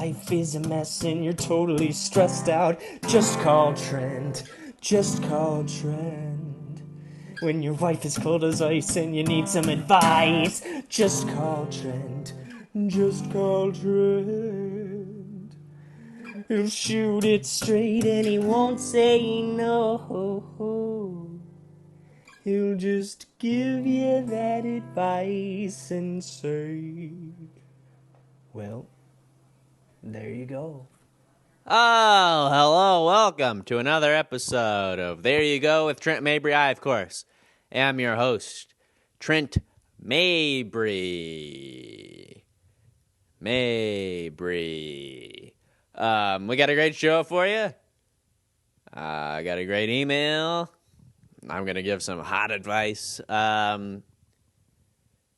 life is a mess and you're totally stressed out, just call Trent. Just call Trent. When your wife is cold as ice and you need some advice, just call Trent. Just call Trent. He'll shoot it straight and he won't say no. He'll just give you that advice and say, well, there you go. Oh, hello, welcome to another episode of There You Go with Trent Mabry. I, of course, am your host, Trent Mabry. We got a great show for you. I got a great email. I'm going to give some hot advice. How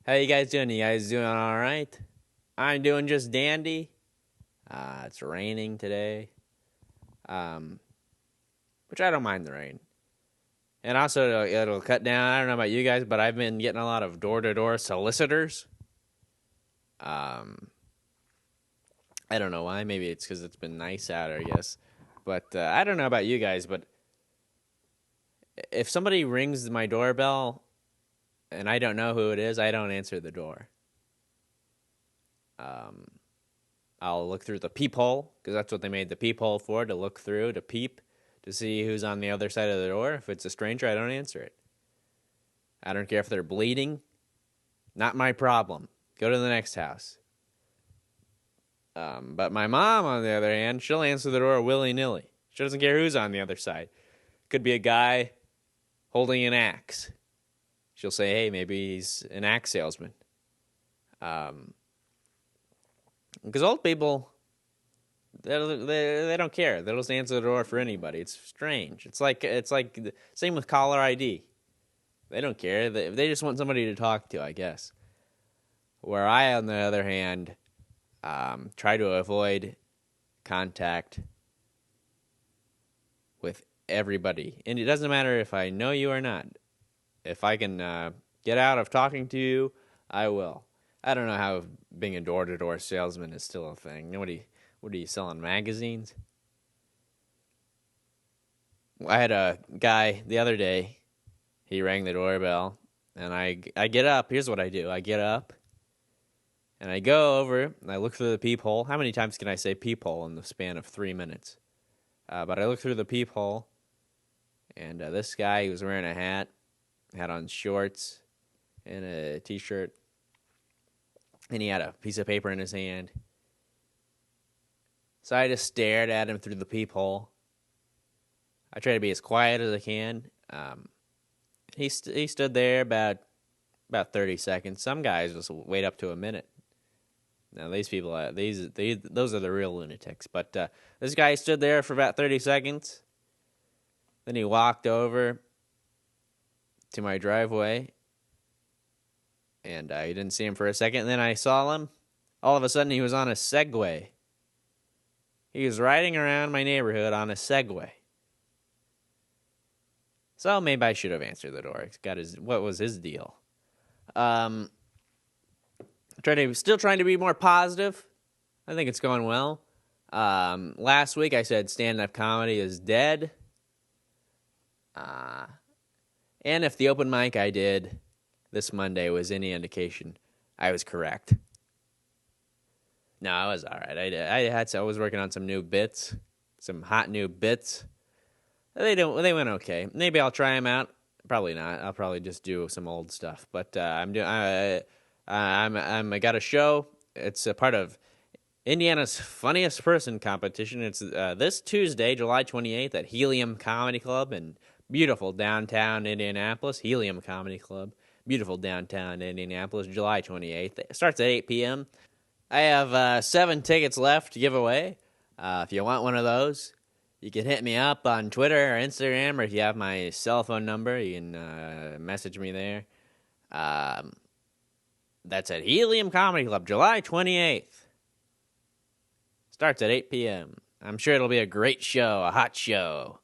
you guys doing? You guys doing all right? I'm doing just dandy. It's raining today, which I don't mind the rain. And also, it'll cut down. I don't know about you guys, but I've been getting a lot of door-to-door solicitors. I don't know why. Maybe it's because it's been nice out, I guess. But I don't know about you guys, but if somebody rings my doorbell and I don't know who it is, I don't answer the door. I'll look through the peephole, because that's what they made the peephole for, to look through, to peep, to see who's on the other side of the door. If it's a stranger, I don't answer it. I don't care if they're bleeding. Not my problem. Go to the next house. But my mom, on the other hand, she'll answer the door willy-nilly. She doesn't care who's on the other side. Could be a guy holding an axe. She'll say, hey, maybe he's an axe salesman. Because old people, they don't care. They'll just answer the door for anybody. It's strange. It's like same with caller ID. They don't care. They just want somebody to talk to, I guess. Where I, on the other hand, try to avoid contact with everybody. And it doesn't matter if I know you or not. If I can get out of talking to you, I will. I don't know how being a door-to-door salesman is still a thing. What are you selling, magazines? I had a guy the other day. He rang the doorbell, and I get up. Here's what I do. I get up, and I go over, and I look through the peephole. How many times can I say peephole in the span of 3 minutes? But I look through the peephole, and this guy, he was wearing a hat, had on shorts, and a T-shirt. And he had a piece of paper in his hand. So I just stared at him through the peephole. I try to be as quiet as I can. He stood there about 30 seconds. Some guys just wait up to a minute. Now these people, those are the real lunatics. But this guy stood there for about 30 seconds. Then he walked over to my driveway. And I didn't see him for a second. And then I saw him. All of a sudden, he was on a Segway. He was riding around my neighborhood on a Segway. So maybe I should have answered the door. What was his deal? Still trying to be more positive. I think it's going well. Last week, I said stand-up comedy is dead. And if the open mic I did this Monday was any indication, I was correct. No, I was all right. I was working on some new bits, some hot new bits. They went okay. Maybe I'll try them out. Probably not. I'll probably just do some old stuff. But I got a show. It's a part of Indiana's Funniest Person competition. It's this Tuesday, July 28th, at Helium Comedy Club in beautiful downtown Indianapolis. Helium Comedy Club. Beautiful downtown Indianapolis, July 28th. It starts at 8 p.m. I have 7 tickets left to give away. If you want one of those, you can hit me up on Twitter or Instagram, or if you have my cell phone number, you can message me there. That's at Helium Comedy Club, July 28th. Starts at 8 p.m. I'm sure it'll be a great show, a hot show.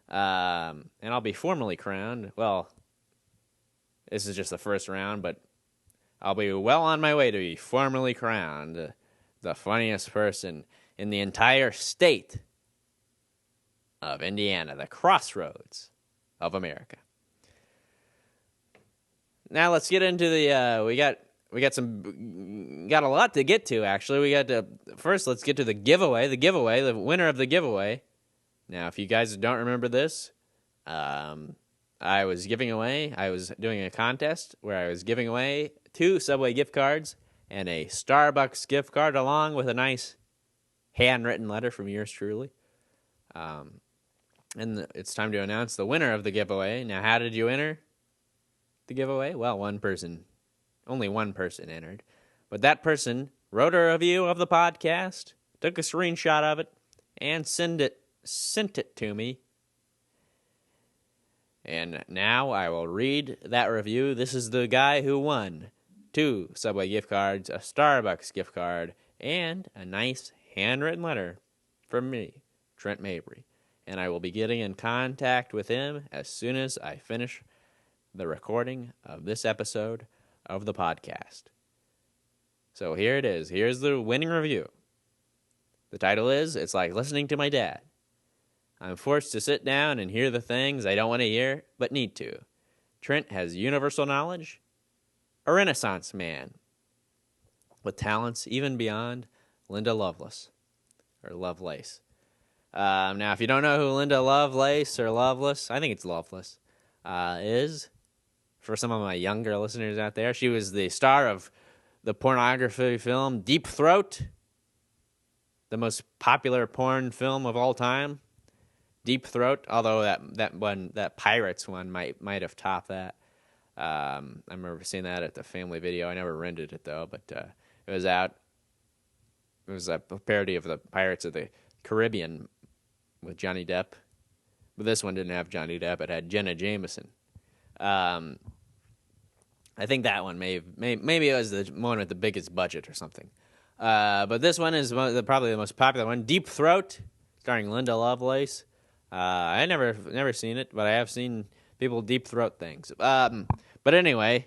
And I'll be formally crowned. Well, this is just the first round, but I'll be well on my way to be formally crowned the funniest person in the entire state of Indiana, the crossroads of America. Now let's get into the we got a lot to get to, actually. First let's get to the giveaway, the winner of the giveaway. Now, if you guys don't remember this, I was doing a contest where I was giving away 2 Subway gift cards and a Starbucks gift card, along with a nice handwritten letter from yours truly. And it's time to announce the winner of the giveaway. Now, how did you enter the giveaway? Well, only one person entered. But that person wrote a review of the podcast, took a screenshot of it, and sent it to me. And now I will read that review. This is the guy who won 2 Subway gift cards, a Starbucks gift card, and a nice handwritten letter from me, Trent Mabry. And I will be getting in contact with him as soon as I finish the recording of this episode of the podcast. So here it is. Here's the winning review. The title is, It's Like Listening to My Dad. I'm forced to sit down and hear the things I don't want to hear, but need to. Trent has universal knowledge, a Renaissance man, with talents even beyond Linda Lovelace. Now, if you don't know who Linda Lovelace or Loveless, I think it's Loveless, is, for some of my younger listeners out there, she was the star of the pornography film Deep Throat, the most popular porn film of all time. Deep Throat, although that Pirates one might have topped that. I remember seeing that at the family video. I never rented it though, but it was out. It was a parody of the Pirates of the Caribbean with Johnny Depp, but this one didn't have Johnny Depp. It had Jenna Jameson. I think that one maybe it was the one with the biggest budget or something. But this one is probably the most popular one. Deep Throat, starring Linda Lovelace. I never seen it, but I have seen people deep throat things. But anyway,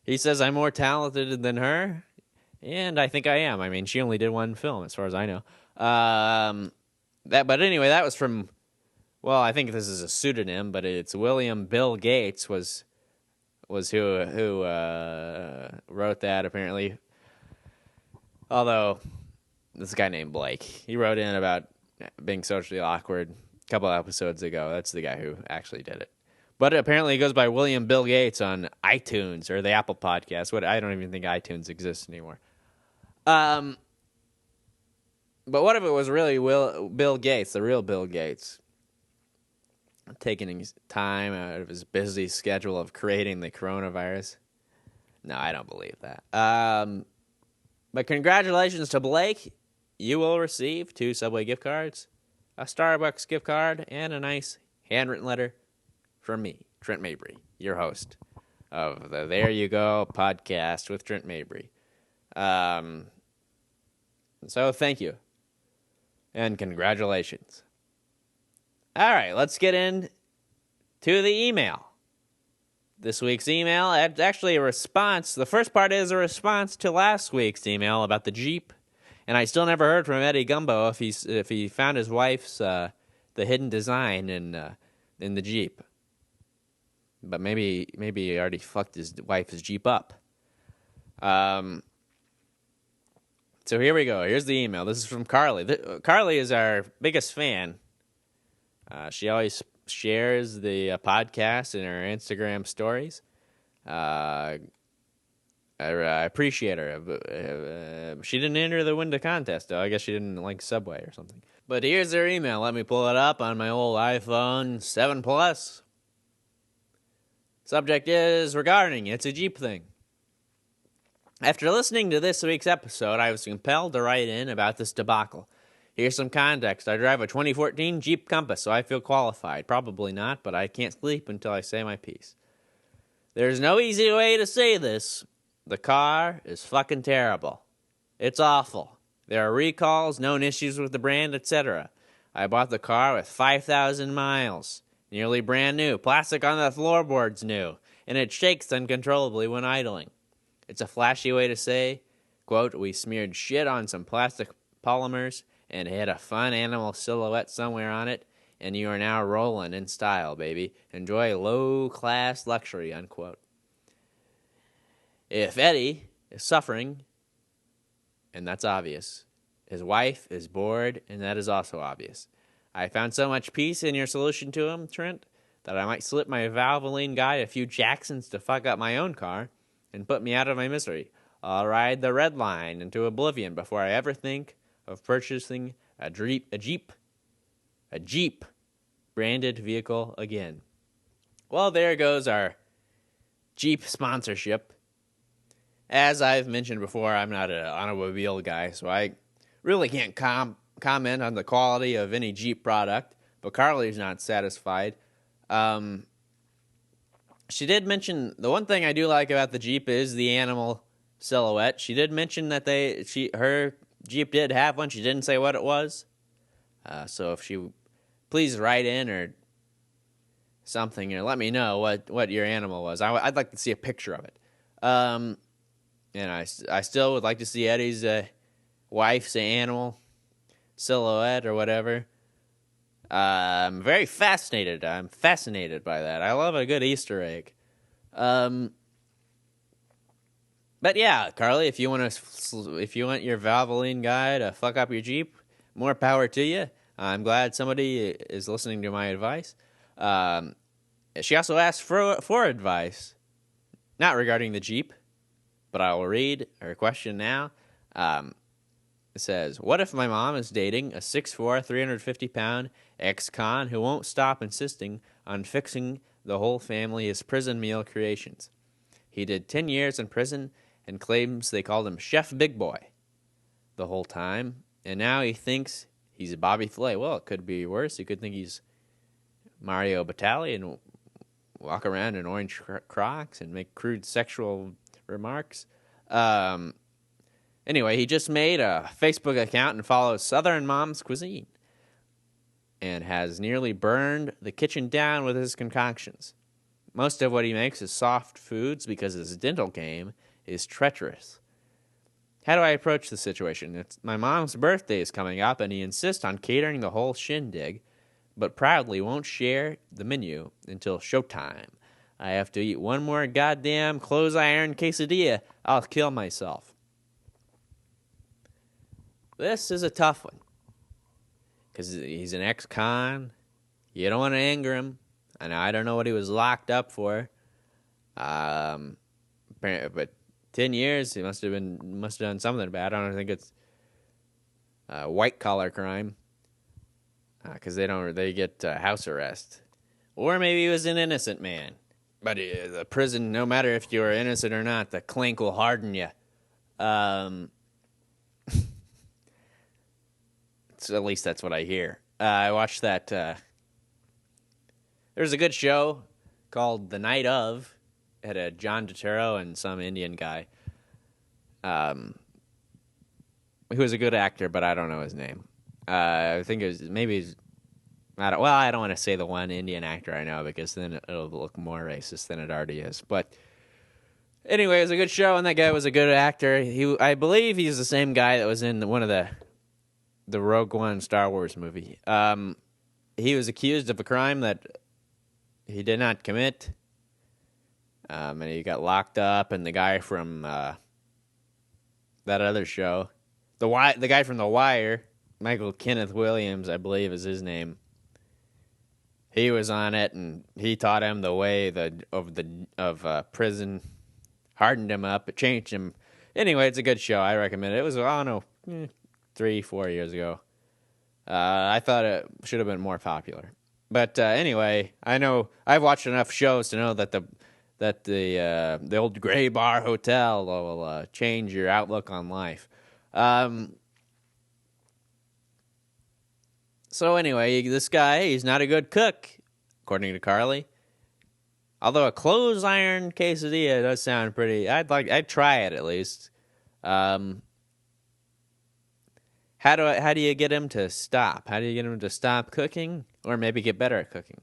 he says I'm more talented than her, and I think I am. I mean, she only did one film, as far as I know. But anyway, that was from. Well, I think this is a pseudonym, but it's William Bill Gates was who wrote that apparently. Although this guy named Blake, he wrote in about being socially awkward a couple episodes ago. That's the guy who actually did it. But apparently it goes by William Bill Gates on iTunes or the Apple Podcast. I don't even think iTunes exists anymore. But what if it was really Bill Gates, the real Bill Gates, taking his time out of his busy schedule of creating the coronavirus? No, I don't believe that. But congratulations to Blake. You will receive 2 Subway gift cards, a Starbucks gift card, and a nice handwritten letter from me, Trent Mabry, your host of the There You Go podcast with Trent Mabry. So thank you. And congratulations. All right, let's get into the email. This week's email, it's actually a response. The first part is a response to last week's email about the Jeep. And I still never heard from Eddie Gumbo if he found his wife's the hidden design in the Jeep. But maybe he already fucked his wife's Jeep up. So here we go. Here's the email. This is from Carly. Carly is our biggest fan. She always shares the podcast in her Instagram stories. I appreciate her. She didn't enter the win the contest, though. I guess she didn't like Subway or something. But here's her email. Let me pull it up on my old iPhone 7 Plus. Subject is regarding it's a Jeep thing. After listening to this week's episode, I was compelled to write in about this debacle. Here's some context. I drive a 2014 Jeep Compass, so I feel qualified. Probably not, but I can't sleep until I say my piece. There's no easy way to say this. The car is fucking terrible. It's awful. There are recalls, known issues with the brand, etc. I bought the car with 5,000 miles. Nearly brand new. Plastic on the floorboards new. And it shakes uncontrollably when idling. It's a flashy way to say, quote, we smeared shit on some plastic polymers and hit a fun animal silhouette somewhere on it, and you are now rolling in style, baby. Enjoy low-class luxury, unquote. If Eddie is suffering, and that's obvious, his wife is bored, and that is also obvious. I found so much peace in your solution to him, Trent, that I might slip my Valvoline guy a few Jacksons to fuck up my own car and put me out of my misery. I'll ride the red line into oblivion before I ever think of purchasing a Jeep branded vehicle again. Well, there goes our Jeep sponsorship. As I've mentioned before, I'm not an automobile guy, so I really can't comment on the quality of any Jeep product, but Carly's not satisfied. She did mention, the one thing I do like about the Jeep is the animal silhouette. She did mention that her Jeep did have one. She didn't say what it was. So if she please write in or something or let me know what your animal was. I'd like to see a picture of it. And I still would like to see Eddie's wife's animal silhouette or whatever. I'm very fascinated. I'm fascinated by that. I love a good Easter egg. But yeah, Carly, if you want your Valvoline guy to fuck up your Jeep, more power to you. I'm glad somebody is listening to my advice. She also asked for advice, not regarding the Jeep, but I will read her question now. It says, what if my mom is dating a 6'4", 350-pound ex-con who won't stop insisting on fixing the whole family his prison meal creations? He did 10 years in prison and claims they called him Chef Big Boy the whole time, and now he thinks he's Bobby Flay. Well, it could be worse. He could think he's Mario Batali and walk around in orange Crocs and make crude sexual remarks. Anyway, he just made a Facebook account and follows Southern Mom's Cuisine and has nearly burned the kitchen down with his concoctions. Most of what he makes is soft foods because his dental game is treacherous. How do I approach the situation? My mom's birthday is coming up, and he insists on catering the whole shindig, but proudly won't share the menu until showtime. I have to eat one more goddamn clothes iron quesadilla. I'll kill myself. This is a tough one, because he's an ex-con. You don't want to anger him. And I don't know what he was locked up for. But 10 years, he must have done something bad. I don't think it's white collar crime, because they get house arrest, or maybe he was an innocent man. But the prison, no matter if you're innocent or not, the clink will harden you. So at least that's what I hear. I watched that. There's a good show called The Night Of. It had John Turturro and some Indian guy. Who was a good actor, but I don't know his name. I think it was I don't want to say the one Indian actor I know, because then it'll look more racist than it already is. But anyway, it was a good show, and that guy was a good actor. I believe he's the same guy that was in one of the Rogue One Star Wars movie. He was accused of a crime that he did not commit, and he got locked up. And the guy from that other show, the guy from The Wire, Michael Kenneth Williams, I believe is his name. He was on it, and he taught him the way of prison, hardened him up, it changed him. Anyway, it's a good show. I recommend it. It was 3-4 years ago. I thought it should have been more popular. But anyway, I know I've watched enough shows to know that the old Gray Bar Hotel will change your outlook on life. So anyway, this guy, he's not a good cook, according to Carly. Although a clothes iron quesadilla does sound pretty. I'd try it at least. How do you get him to stop? How do you get him to stop cooking, or maybe get better at cooking?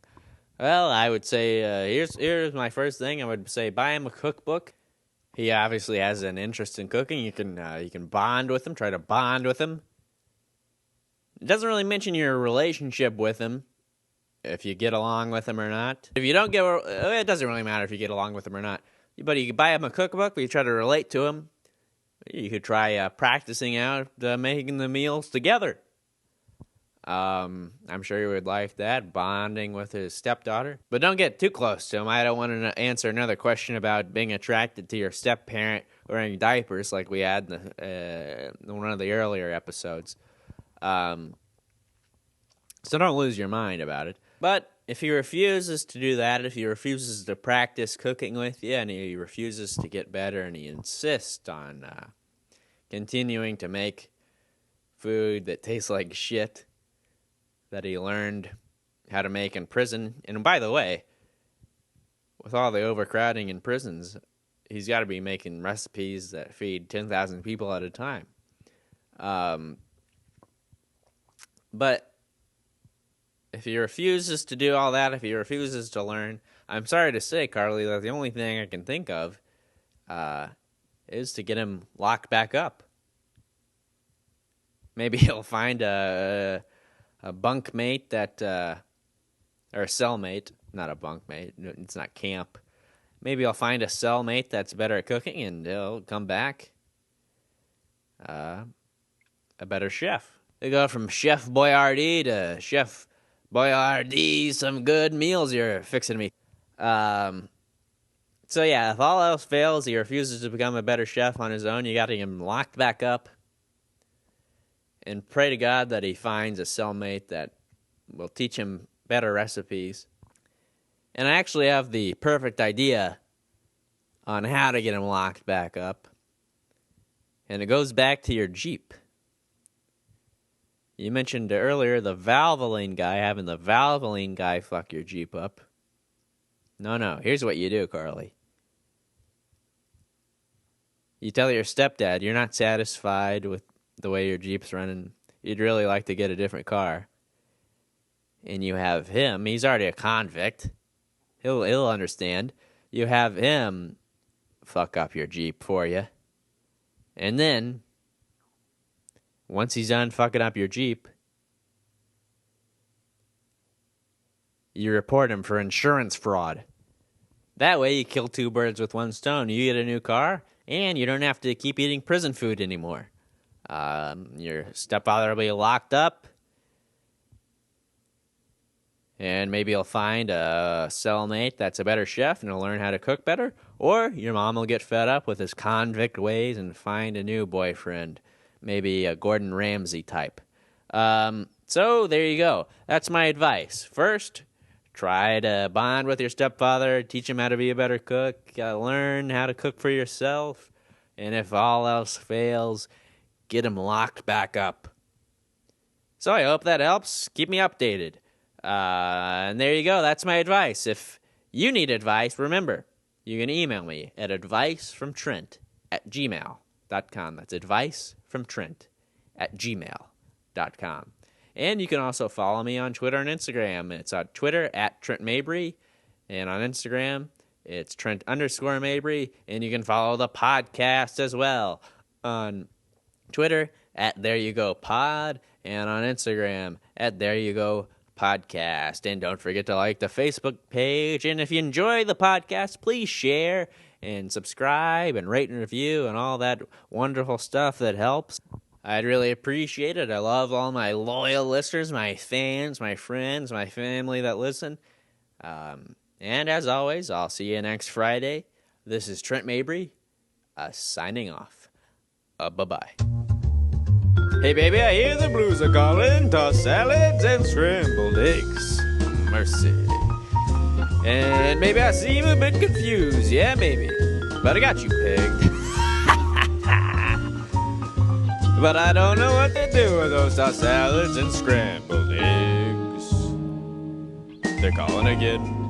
Well, I would say here's my first thing. I would say buy him a cookbook. He obviously has an interest in cooking. You can bond with him. Try to bond with him. It doesn't really mention your relationship with him, if you get along with him or not. If you don't get, it doesn't really matter if you get along with him or not. But you could buy him a cookbook, but you try to relate to him. You could try practicing out making the meals together. I'm sure you would like that, bonding with his stepdaughter. But don't get too close to him. I don't want to answer another question about being attracted to your step-parent wearing diapers like we had in one of the earlier episodes. So don't lose your mind about it. But if he refuses to do that, if he refuses to practice cooking with you, and he refuses to get better, and he insists on continuing to make food that tastes like shit that he learned how to make in prison. And by the way, with all the overcrowding in prisons, he's got to be making recipes that feed 10,000 people at a time. But if he refuses to do all that, if he refuses to learn, I'm sorry to say, Carly, that the only thing I can think of is to get him locked back up. Maybe he'll find a bunkmate that, or a cellmate, not a bunkmate, it's not camp. Maybe I'll find a cellmate that's better at cooking, and he'll come back a better chef. They go from Chef Boyardee to Chef Boyardee, some good meals you're fixing me. So yeah, if all else fails, he refuses to become a better chef on his own, you got him locked back up. And pray to God that he finds a cellmate that will teach him better recipes. And I actually have the perfect idea on how to get him locked back up. And it goes back to your Jeep. You mentioned earlier the Valvoline guy, having the Valvoline guy fuck your Jeep up. No, here's what you do, Carly. You tell your stepdad you're not satisfied with the way your Jeep's running. You'd really like to get a different car. And you have him, he's already a convict. He'll understand. You have him fuck up your Jeep for you. And then, once he's done fucking up your Jeep, you report him for insurance fraud. That way you kill two birds with one stone. You get a new car, and you don't have to keep eating prison food anymore. Your stepfather will be locked up, and maybe he'll find a cellmate that's a better chef and he'll learn how to cook better, or your mom will get fed up with his convict ways and find a new boyfriend, maybe a Gordon Ramsay type. So there you go. That's my advice. First, try to bond with your stepfather, teach him how to be a better cook, learn how to cook for yourself, and if all else fails, get him locked back up. So I hope that helps. Keep me updated. And there you go. That's my advice. If you need advice, remember, you can email me at advicefromtrent@gmail.com. That's advicefromtrent@gmail.com. And you can also follow me on Twitter and Instagram. It's on Twitter at Trent Mabry, and on Instagram, it's Trent_Mabry. And you can follow the podcast as well on Twitter at There You Go Pod, and on Instagram at There You Go Podcast. And don't forget to like the Facebook page. And if you enjoy the podcast, please share and subscribe and rate and review and all that wonderful stuff that helps. I'd really appreciate it. I love all my loyal listeners, my fans, my friends, my family that listen. And as always, I'll see you next Friday. This is Trent Mabry, signing off. Bye-bye. Hey, baby, I hear the blues are calling. Tossed salads and scrambled eggs. Mercy. And maybe I seem a bit confused. Yeah, maybe. But I got you pegged. But I don't know what to do with those tossed salads and scrambled eggs. They're calling again.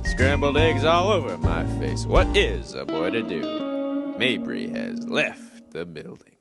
Scrambled eggs all over my face. What is a boy to do? Mabry has left the building.